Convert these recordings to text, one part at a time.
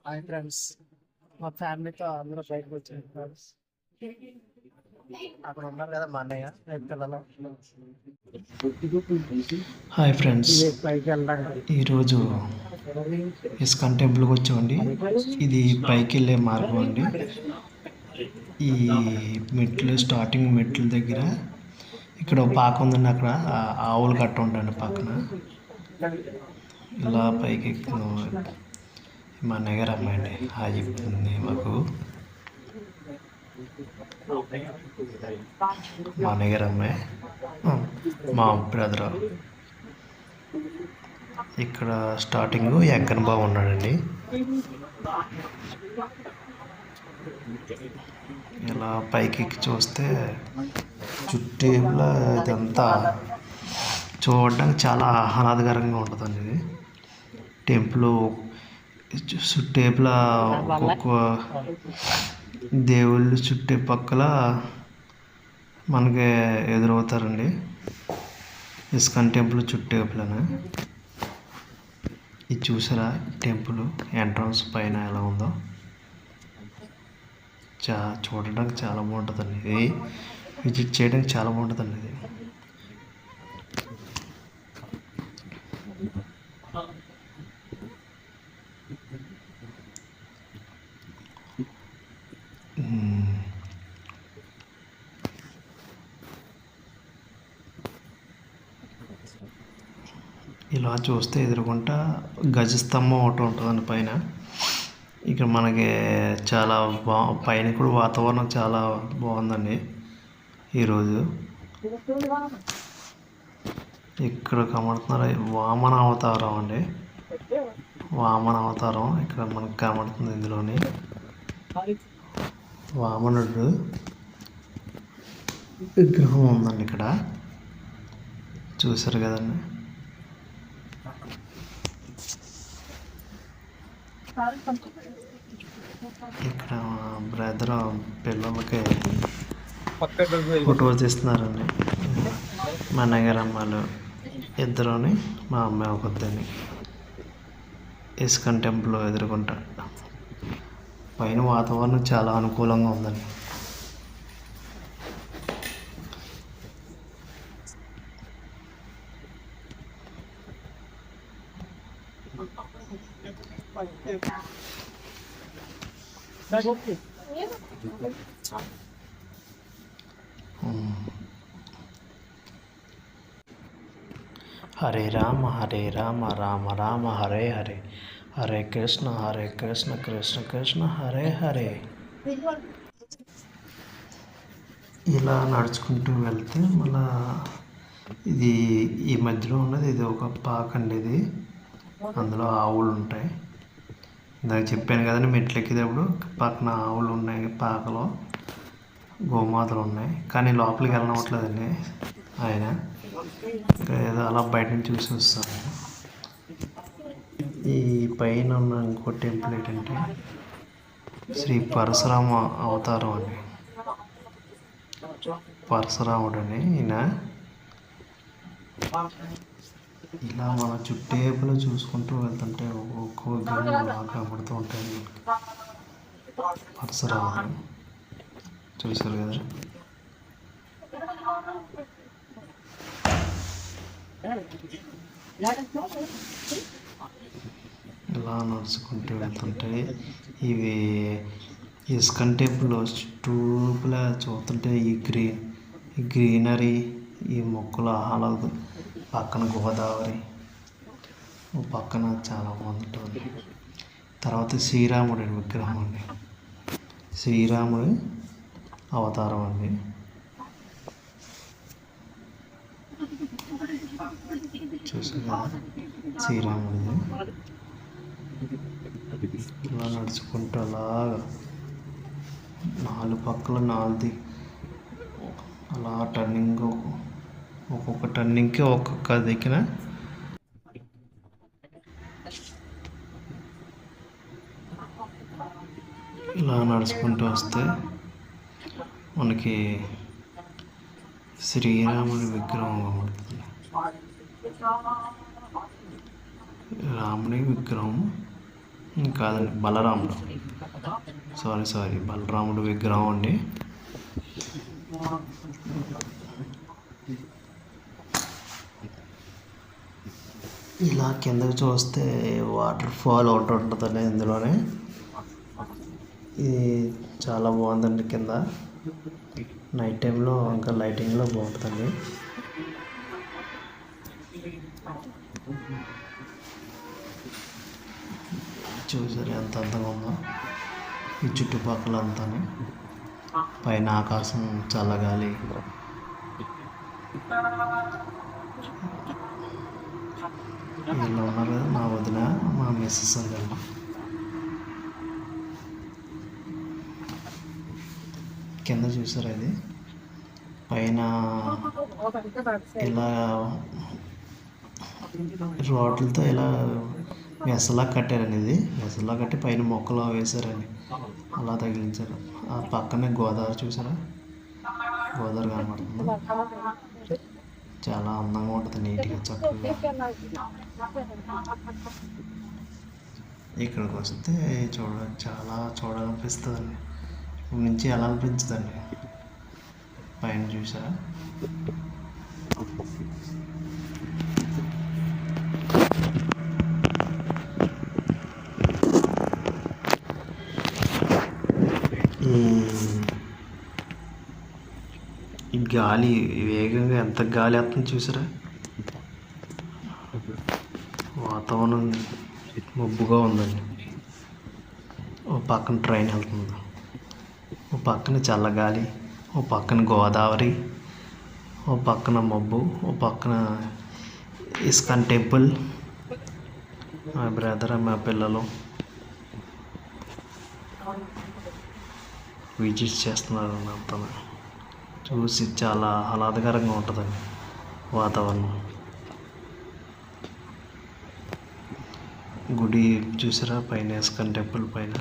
Hi friends, మా ఫ్యామిలీతో అందరూ బయటకు వచ్చారు ఫ్రెండ్స్. అక్కడ ఉన్నారు కదా మా అన్నయ్య రేపు పిల్లలు. హాయ్ ఫ్రెండ్స్, ఇది పైకి వెళ్ళడానికి ఈరోజు ఇస్కాన్ టెంపుల్కి వచ్చామండి. ఇది పైకి వెళ్ళే మార్గం అండి. ఈ మెట్లు స్టార్టింగ్ మెట్ల దగ్గర ఇక్కడ ఒక పాక ఉందండి. అక్కడ ఆవులు కట్ట ఉండండి పక్కన. ఇలా పైకి ఎక్కుదాం. మా అన్నయ్య గారు అమ్మాయి అండి, హాయ్ చెప్తుంది మాకు. మా అన్నయ్య గారు అమ్మాయి, మా బ్రదర్. ఇక్కడ స్టార్టింగ్ వెంకన్న బాబు ఉన్నాడండి. ఇలా పైకి ఎక్కి చూస్తే చుట్టూలా ఇదంతా చూడడానికి చాలా ఆహ్లాదకరంగా ఉంటుందండి. ఇది టెంపుల్ చుట్టేపుల ఒక్కొక్క దేవుళ్ళు చుట్టుపక్కల మనకి ఎదురవుతారండి. ఇస్కాన్ టెంపుల్ చుట్టేపులన ఇది చూసారా, టెంపుల్ ఎంట్రన్స్ పైన ఎలా ఉందో చూడడానికి చాలా బాగుంటుందండి. ఇది విజిట్ చేయడానికి చాలా బాగుంటుందండి. ఇది ఇలా చూస్తే ఎదురుకుంటా గజస్తంభం ఒకటి ఉంటుందండి పైన. ఇక్కడ మనకి చాలా పైన కూడా వాతావరణం చాలా బాగుందండి ఈరోజు. ఇక్కడ కనబడుతున్నారు వామన అవతారం అండి. వామన అవతారం ఇక్కడ మనకు కనబడుతుంది. ఇందులోని వామనుడు విగ్రహం ఉందండి ఇక్కడ, చూసారు కదండి. ఇక్కడ బ్రదర్ పిల్లలకి ఫోటో తీస్తున్నారండి. మా అన్నగారు అమ్మాయిలు ఇద్దరుని, మా అమ్మాయి ఒకద్దని. ఇస్కాన్ టెంపుల్ ఎదుర్కొంటా పైన వాతావరణం చాలా అనుకూలంగా ఉందండి. హరే రామ రామ రామ హరే హరే, హరే కృష్ణ కృష్ణ కృష్ణ హరే హరే. ఇలా నడుచుకుంటూ వెళ్తే మళ్ళా ఇది ఈ మధ్యలో ఉన్నది ఇది ఒక పాక అండి. ఇది అందులో ఆవులు ఉంటాయి. ఇందాక చెప్పాను కదండి, మెట్లు ఎక్కేటప్పుడు పక్కన ఆవులు ఉన్నాయి, పాకలో గోమాతలు ఉన్నాయి. కానీ లోపలికి వెళ్ళనవట్లేదండి ఆయన. ఇంకా ఏదో అలా బయట నుంచి చూసి వస్తాను. ఈ పైన ఉన్న ఇంకో టెంపుల్ ఏంటంటే శ్రీ పరశురామ అవతారం అండి. పరశురాముడు అని ఈయన. ఇలా మన చుట్టేపులో చూసుకుంటూ వెళ్తుంటే ఒక్కొక్క విగ్రహం అలా కనబడుతూ ఉంటాయి. పరశురాముడు చూసారు కదా. ఇలా నడుచుకుంటూ వెళ్తుంటే ఇవి ఇస్కాన్ టెంపుల్ చుట్టూపులా చూస్తుంటే ఈ గ్రీనరీ, ఈ మొక్కల ఆహ్లాదం, పక్కన గోదావరి, పక్కన చాలా బాగుంటుంది. తర్వాత శ్రీరాముడి విగ్రహం అండి, శ్రీరాముడి అవతారం అండి. చూసారా శ్రీరాముడిది. ఇలా నడుచుకుంటూ అలాగా నాలుగు పక్కల అలా టర్నింగ్, ఒక్కొక్క టర్నింగ్కి ఒక్కొక్క దిక్కున ఇలా నడుచుకుంటూ వస్తే మనకి శ్రీరాముడి విగ్రహం కనబడుతుంది. రాముని విగ్రహం కాదండి, బలరాముడు. సారీ బలరాముడు విగ్రహం అండి. ఇలా కిందకి చూస్తే వాటర్ ఫాల్ ఒకటి ఉంటుందండి ఇందులోనే. ఇది చాలా బాగుందండి. కింద నైట్ టైంలో ఇంకా లైటింగ్లో బాగుంటుందండి. చూసారు ఎంత అందంగా ఉందో ఈ చుట్టుపక్కల అంతా. పైన ఆకాశం, చల్లగాలి. వీళ్ళు ఉన్నారు కదా మా వదిన, మా మిస్సెస్ అండి. కింద చూసారా ఇది పైన ఇలా రోడ్లతో ఇలా మెసలా కట్టారండి. ఇది మెసలా కట్టి పైన మొక్కలు వేసారండి, అలా తగిలించారు. ఆ పక్కనే గోదావరి చూసారా, గోదావరి కనబడుతుంది. చాలా అందంగా ఉంటుంది, నీట్గా చక్కగా. ఇక్కడికి వస్తే చాలా చూడాలనిపిస్తుందండి. ఇక్కడి నుంచి ఎలా అనిపించదండి. పైన చూసారా ఈ గాలి వేగంగా ఎంత గాలి వస్తుంది చూసారా. వాతావరణం మబ్బుగా ఉందండి. ఓ పక్కన ట్రైన్ వెళ్తుంది, ఓ పక్కన చల్లగాలి, ఓ పక్కన గోదావరి, ఓ పక్కన మబ్బు, ఓ పక్కన ఇస్కాన్ టెంపుల్. మా బ్రదర్, మా పిల్లలు విజిట్ చేస్తున్నారు. అంతా చూసి చాలా ఆహ్లాదకరంగా ఉంటుందండి వాతావరణం. గుడి చూసారా పైన, ఇస్కాన్ టెంపుల్ పైన.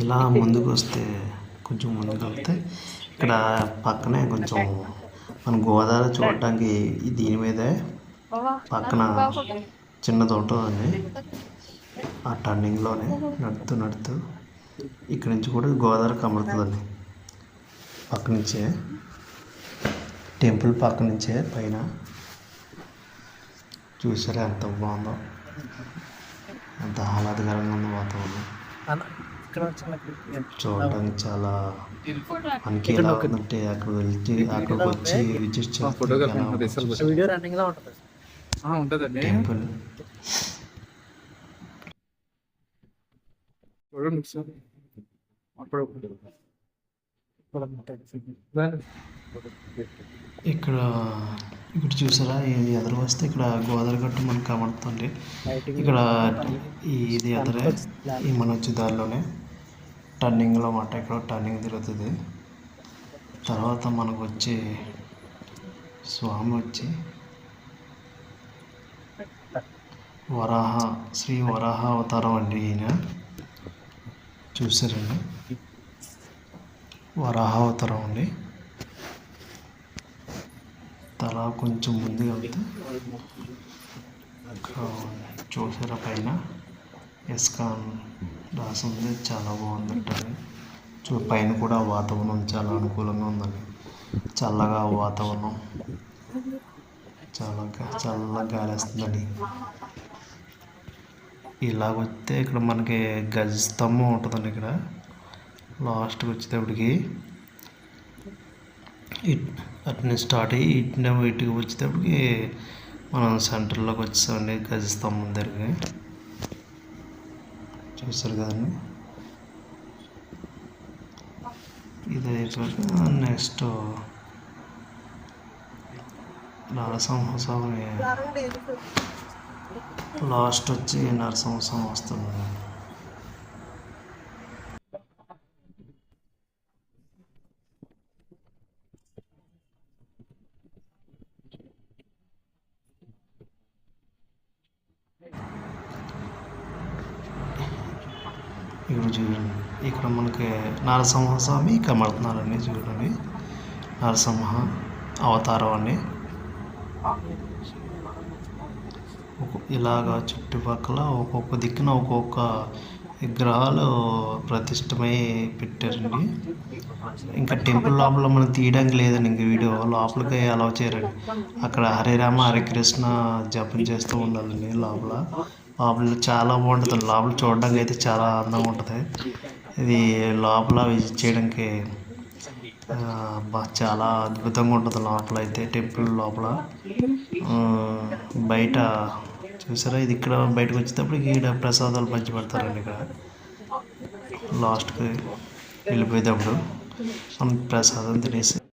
ఇలా ముందుకు వస్తే, కొంచెం ముందుకు వెళ్తే ఇక్కడ పక్కనే కొంచెం మన గోదావరి చూడటానికి దీని మీదే పక్కన చిన్నది ఉంటుందండి. ఆ టర్నింగ్లోనే నడుతూ ఇక్కడి నుంచి కూడా గోదావరి కనబడుతుందండి. పక్క నుంచే టెంపుల్ పక్క నుంచే పైన. చూసారా ఎంత బాగుందో, ఎంత ఆహ్లాదకరంగా ఉంది వాతావరణం. చూడటానికి చాలా మనకి ఎలా ఉందంటే అక్కడికి వచ్చి విజిట్ టెంపుల్. ఇక్కడ చూసారా ఎదురు వస్తే ఇక్కడ గోదావరి గట్టు మనకు కనబడుతుంది. ఇక్కడ ఇది ఎదురే ఈ మన వచ్చే దారిలోనే టర్నింగ్లో మాట. ఇక్కడ టర్నింగ్ తిరుగుతుంది. తర్వాత మనకు వచ్చి స్వామి వచ్చి శ్రీ వరాహ అవతారం అండి. ఈయన చూసారండి, వరాహ అవతారం అండి. తల కొంచెం ముందుగా వెళ్తే చూసారా పైన ఇస్కాన్ రాసింది. చాలా బాగుందంటారు. పైన కూడా వాతావరణం చాలా అనుకూలంగా ఉందండి. చల్లగా వాతావరణం, చల్లగా గాలి వస్తుందండి. ఇలా వస్తే ఇక్కడ మనకి గజ స్తంభం ఉంటుందండి. ఇక్కడ లాస్ట్కి వచ్చేటప్పటికి అట్నే స్టార్ట్ అయ్యి ఇటుకి వచ్చేటప్పటికి మనం సెంటర్లోకి వచ్చేసామండి, గజ స్తంభం దగ్గరికి. చూసారు కదండి. ఇది అయిపోయాక నెక్స్ట్ నరసింహస్వామి, లాస్ట్ వచ్చి నరసింహస్వామి వస్తుంది. ఇక్కడ చూడండి, ఇక్కడ మనకి నరసింహస్వామి కనబడుతున్నారండి. చూడండి, నరసింహ అవతారం అండి. ఇలాగా చుట్టుపక్కల ఒక్కొక్క దిక్కున ఒక్కొక్క విగ్రహాలు ప్రతిష్టమై పెట్టారండి. ఇంకా టెంపుల్ లోపల మనం తీయడానికి లేదండి, ఇంక వీడియో లోపలికి అలౌ చేయరండి. అక్కడ హరే రామ హరే కృష్ణ జపం చేస్తూ ఉండాలండి. లోపల చాలా బాగుంటుంది. లోపల చూడడానికి అయితే చాలా అందంగా ఉంటుంది. ఇది లోపల విజిట్ చేయడానికి చాలా అద్భుతంగా ఉంటుంది. లోపల అయితే టెంపుల్ లోపల బయట చూసారా, ఇది ఇక్కడ బయటకు వచ్చేటప్పుడు ఇక్కడ ప్రసాదాలు పంచి పెడతారండి. ఇక్కడ లాస్ట్కి వెళ్ళిపోయేటప్పుడు మనం ప్రసాదం తినేసి